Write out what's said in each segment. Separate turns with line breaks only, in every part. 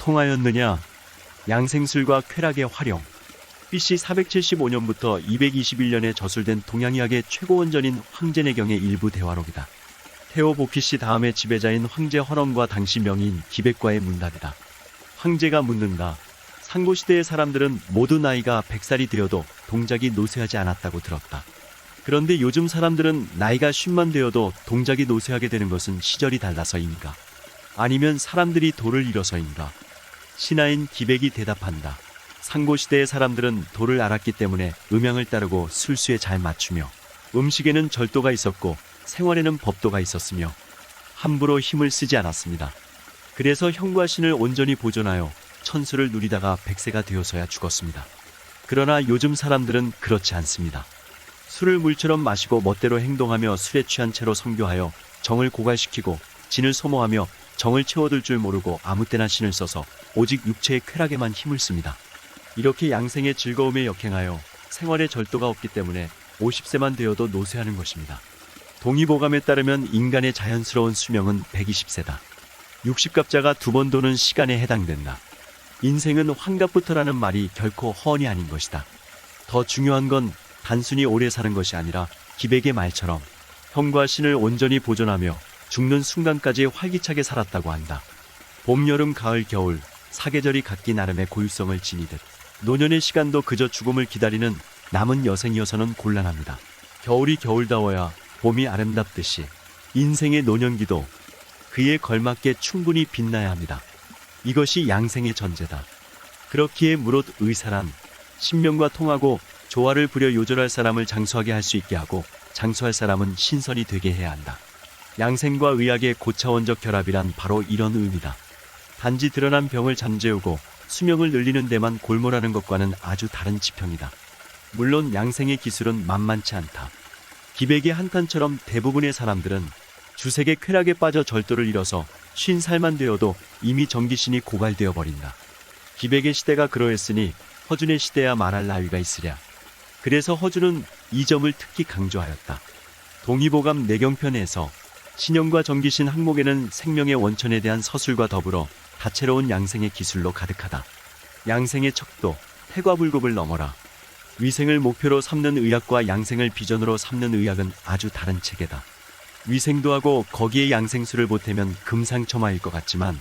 통하였느냐? 양생술과 쾌락의 활용. BC 475년부터 221년에 저술된 동양의학의 최고 원전인 황제내경의 일부 대화록이다. 테오보키시 다음의 지배자인 황제 헌원과 당시 명의인 기백과의 문답이다. 황제가 묻는다. 상고시대의 사람들은 모두 나이가 100살이 되어도 동작이 노쇠하지 않았다고 들었다. 그런데 요즘 사람들은 나이가 50만 되어도 동작이 노쇠하게 되는 것은 시절이 달라서인가? 아니면 사람들이 도를 잃어서인가? 신하인 기백이 대답한다. 상고시대의 사람들은 도를 알았기 때문에 음양을 따르고 술수에 잘 맞추며 음식에는 절도가 있었고 생활에는 법도가 있었으며 함부로 힘을 쓰지 않았습니다. 그래서 형과 신을 온전히 보존하여 천수를 누리다가 100세가 되어서야 죽었습니다. 그러나 요즘 사람들은 그렇지 않습니다. 술을 물처럼 마시고 멋대로 행동하며 술에 취한 채로 성교하여 정을 고갈시키고 진을 소모하며 정을 채워둘 줄 모르고 아무 때나 신을 써서 오직 육체의 쾌락에만 힘을 씁니다. 이렇게 양생의 즐거움에 역행하여 생활에 절도가 없기 때문에 50세만 되어도 노쇠하는 것입니다. 동의보감에 따르면 인간의 자연스러운 수명은 120세다. 60갑자가 2번 도는 시간에 해당된다. 인생은 환갑부터라는 말이 결코 허언이 아닌 것이다. 더 중요한 건 단순히 오래 사는 것이 아니라 기백의 말처럼 형과 신을 온전히 보존하며 죽는 순간까지 활기차게 살았다고 한다. 봄, 여름, 가을, 겨울 사계절이 각기 나름의 고유성을 지니듯 노년의 시간도 그저 죽음을 기다리는 남은 여생이어서는 곤란합니다. 겨울이 겨울다워야 봄이 아름답듯이 인생의 노년기도 그에 걸맞게 충분히 빛나야 합니다. 이것이 양생의 전제다. 그렇기에 무릇 의사란 신명과 통하고 조화를 부려 요절할 사람을 장수하게 할 수 있게 하고 장수할 사람은 신선이 되게 해야 한다. 양생과 의학의 고차원적 결합이란 바로 이런 의미다. 단지 드러난 병을 잠재우고 수명을 늘리는 데만 골몰하는 것과는 아주 다른 지평이다. 물론 양생의 기술은 만만치 않다. 기백의 한탄처럼 대부분의 사람들은 주색의 쾌락에 빠져 절도를 잃어서 50살만 되어도 이미 정기신이 고갈되어 버린다. 기백의 시대가 그러했으니 허준의 시대야 말할 나위가 있으랴. 그래서 허준은 이 점을 특히 강조하였다. 동의보감 내경편에서 신형과 정기신 항목에는 생명의 원천에 대한 서술과 더불어 다채로운 양생의 기술로 가득하다. 양생의 척도, 태과불급을 넘어라. 위생을 목표로 삼는 의학과 양생을 비전으로 삼는 의학은 아주 다른 체계다. 위생도 하고 거기에 양생술을 보태면 금상첨화일 것 같지만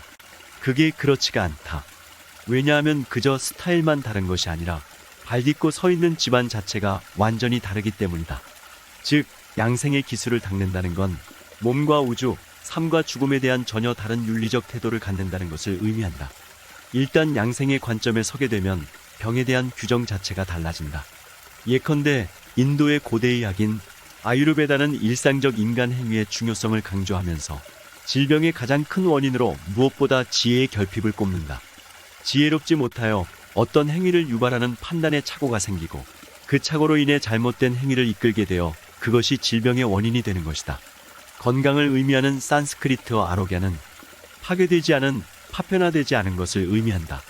그게 그렇지가 않다. 왜냐하면 그저 스타일만 다른 것이 아니라 발딛고 서 있는 집안 자체가 완전히 다르기 때문이다. 즉, 양생의 기술을 닦는다는 건 몸과 우주, 삶과 죽음에 대한 전혀 다른 윤리적 태도를 갖는다는 것을 의미한다. 일단 양생의 관점에 서게 되면 병에 대한 규정 자체가 달라진다. 예컨대 인도의 고대의학인 아유르베다는 일상적 인간 행위의 중요성을 강조하면서 질병의 가장 큰 원인으로 무엇보다 지혜의 결핍을 꼽는다. 지혜롭지 못하여 어떤 행위를 유발하는 판단의 착오가 생기고 그 착오로 인해 잘못된 행위를 이끌게 되어 그것이 질병의 원인이 되는 것이다. 건강을 의미하는 산스크리트어 아로갸는 파괴되지 않은, 파편화되지 않은 것을 의미한다.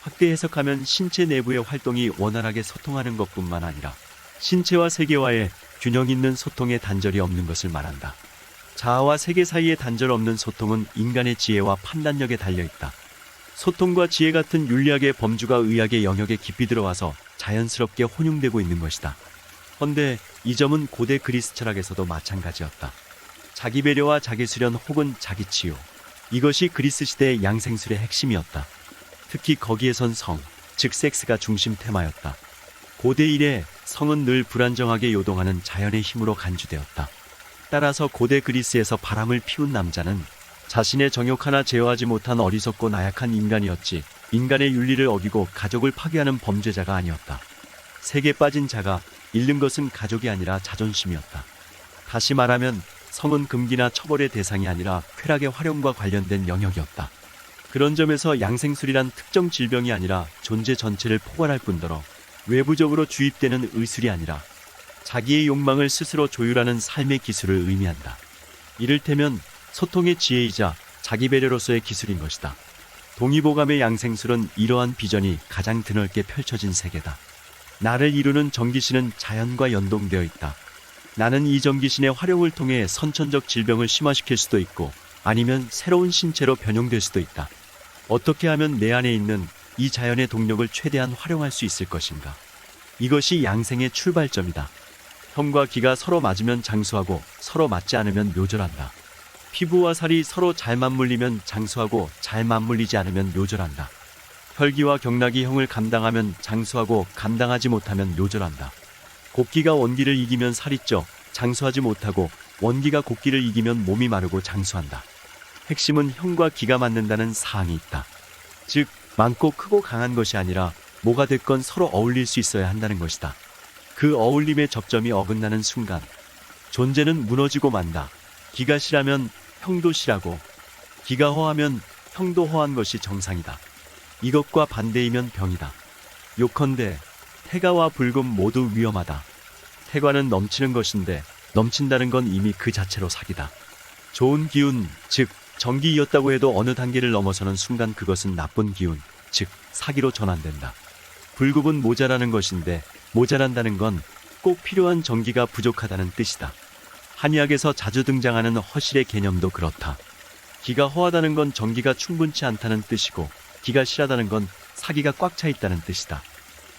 확대 해석하면 신체 내부의 활동이 원활하게 소통하는 것뿐만 아니라 신체와 세계와의 균형 있는 소통에 단절이 없는 것을 말한다. 자아와 세계 사이의 단절 없는 소통은 인간의 지혜와 판단력에 달려있다. 소통과 지혜 같은 윤리학의 범주가 의학의 영역에 깊이 들어와서 자연스럽게 혼용되고 있는 것이다. 헌데 이 점은 고대 그리스 철학에서도 마찬가지였다. 자기 배려와 자기 수련 혹은 자기 치유. 이것이 그리스 시대의 양생술의 핵심이었다. 특히 거기에선 성, 즉 섹스가 중심 테마였다. 고대 이래 성은 늘 불안정하게 요동하는 자연의 힘으로 간주되었다. 따라서 고대 그리스에서 바람을 피운 남자는 자신의 정욕 하나 제어하지 못한 어리석고 나약한 인간이었지 인간의 윤리를 어기고 가족을 파괴하는 범죄자가 아니었다. 색에 빠진 자가 잃는 것은 가족이 아니라 자존심이었다. 다시 말하면 성은 금기나 처벌의 대상이 아니라 쾌락의 활용과 관련된 영역이었다. 그런 점에서 양생술이란 특정 질병이 아니라 존재 전체를 포괄할 뿐더러 외부적으로 주입되는 의술이 아니라 자기의 욕망을 스스로 조율하는 삶의 기술을 의미한다. 이를테면 소통의 지혜이자 자기 배려로서의 기술인 것이다. 동의보감의 양생술은 이러한 비전이 가장 드넓게 펼쳐진 세계다. 나를 이루는 정기신은 자연과 연동되어 있다. 나는 이 정기신의 활용을 통해 선천적 질병을 심화시킬 수도 있고 아니면 새로운 신체로 변형될 수도 있다. 어떻게 하면 내 안에 있는 이 자연의 동력을 최대한 활용할 수 있을 것인가? 이것이 양생의 출발점이다. 형과 기가 서로 맞으면 장수하고 서로 맞지 않으면 묘절한다. 피부와 살이 서로 잘 맞물리면 장수하고 잘 맞물리지 않으면 묘절한다. 혈기와 경락이 형을 감당하면 장수하고 감당하지 못하면 묘절한다. 곡기가 원기를 이기면 살이 쪄 장수하지 못하고 원기가 곡기를 이기면 몸이 마르고 장수한다. 핵심은 형과 기가 맞는다는 사항이 있다. 즉 많고 크고 강한 것이 아니라 뭐가 됐건 서로 어울릴 수 있어야 한다는 것이다. 그 어울림의 접점이 어긋나는 순간 존재는 무너지고 만다. 기가 실하면 형도 실하고 기가 허하면 형도 허한 것이 정상이다. 이것과 반대이면 병이다. 요컨대 태가와 불금 모두 위험하다. 태가는 넘치는 것인데 넘친다는 건 이미 그 자체로 사기다. 좋은 기운, 즉 정기이었다고 해도 어느 단계를 넘어서는 순간 그것은 나쁜 기운, 즉 사기로 전환된다. 불급은 모자라는 것인데 모자란다는 건 꼭 필요한 정기가 부족하다는 뜻이다. 한의학에서 자주 등장하는 허실의 개념도 그렇다. 기가 허하다는 건 정기가 충분치 않다는 뜻이고 기가 실하다는 건 사기가 꽉 차 있다는 뜻이다.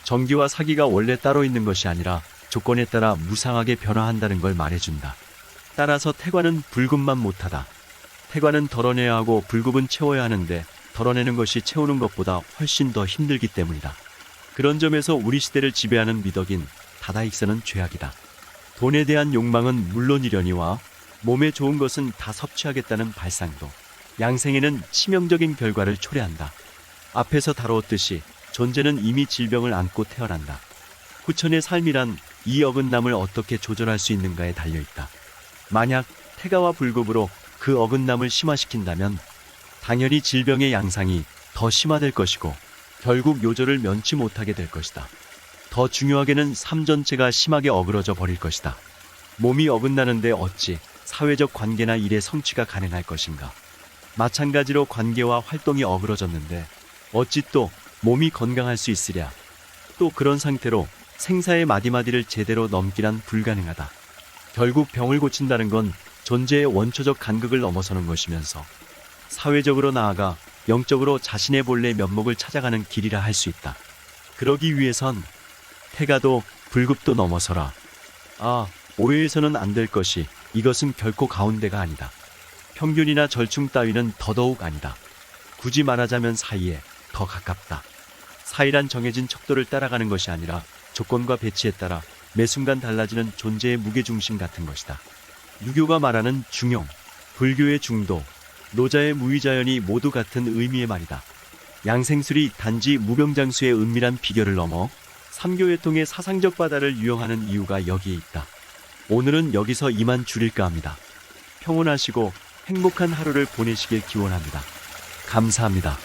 정기와 사기가 원래 따로 있는 것이 아니라 조건에 따라 무상하게 변화한다는 걸 말해준다. 따라서 태관은 불급만 못하다. 태관은 덜어내야 하고 불급은 채워야 하는데 덜어내는 것이 채우는 것보다 훨씬 더 힘들기 때문이다. 그런 점에서 우리 시대를 지배하는 미덕인 다다익선은 죄악이다. 돈에 대한 욕망은 물론이려니와 몸에 좋은 것은 다 섭취하겠다는 발상도 양생에는 치명적인 결과를 초래한다. 앞에서 다루었듯이 존재는 이미 질병을 안고 태어난다. 후천의 삶이란 이 어긋남을 어떻게 조절할 수 있는가에 달려있다. 만약 태가와 불급으로 그 어긋남을 심화시킨다면 당연히 질병의 양상이 더 심화될 것이고 결국 요절을 면치 못하게 될 것이다. 더 중요하게는 삶 전체가 심하게 어그러져 버릴 것이다. 몸이 어긋나는데 어찌 사회적 관계나 일의 성취가 가능할 것인가? 마찬가지로 관계와 활동이 어그러졌는데 어찌 또 몸이 건강할 수 있으랴? 또 그런 상태로 생사의 마디마디를 제대로 넘기란 불가능하다. 결국 병을 고친다는 건 존재의 원초적 간극을 넘어서는 것이면서 사회적으로 나아가 영적으로 자신의 본래 면목을 찾아가는 길이라 할 수 있다. 그러기 위해선 태가도 불급도 넘어서라. 오해해서는 안 될 것이 이것은 결코 가운데가 아니다. 평균이나 절충 따위는 더더욱 아니다. 굳이 말하자면 사이에 더 가깝다. 사이란 정해진 척도를 따라가는 것이 아니라 조건과 배치에 따라 매 순간 달라지는 존재의 무게중심 같은 것이다. 유교가 말하는 중용, 불교의 중도, 노자의 무위자연이 모두 같은 의미의 말이다. 양생술이 단지 무병장수의 은밀한 비결을 넘어 삼교회통의 사상적 바다를 유영하는 이유가 여기에 있다. 오늘은 여기서 이만 줄일까 합니다. 평온하시고 행복한 하루를 보내시길 기원합니다. 감사합니다.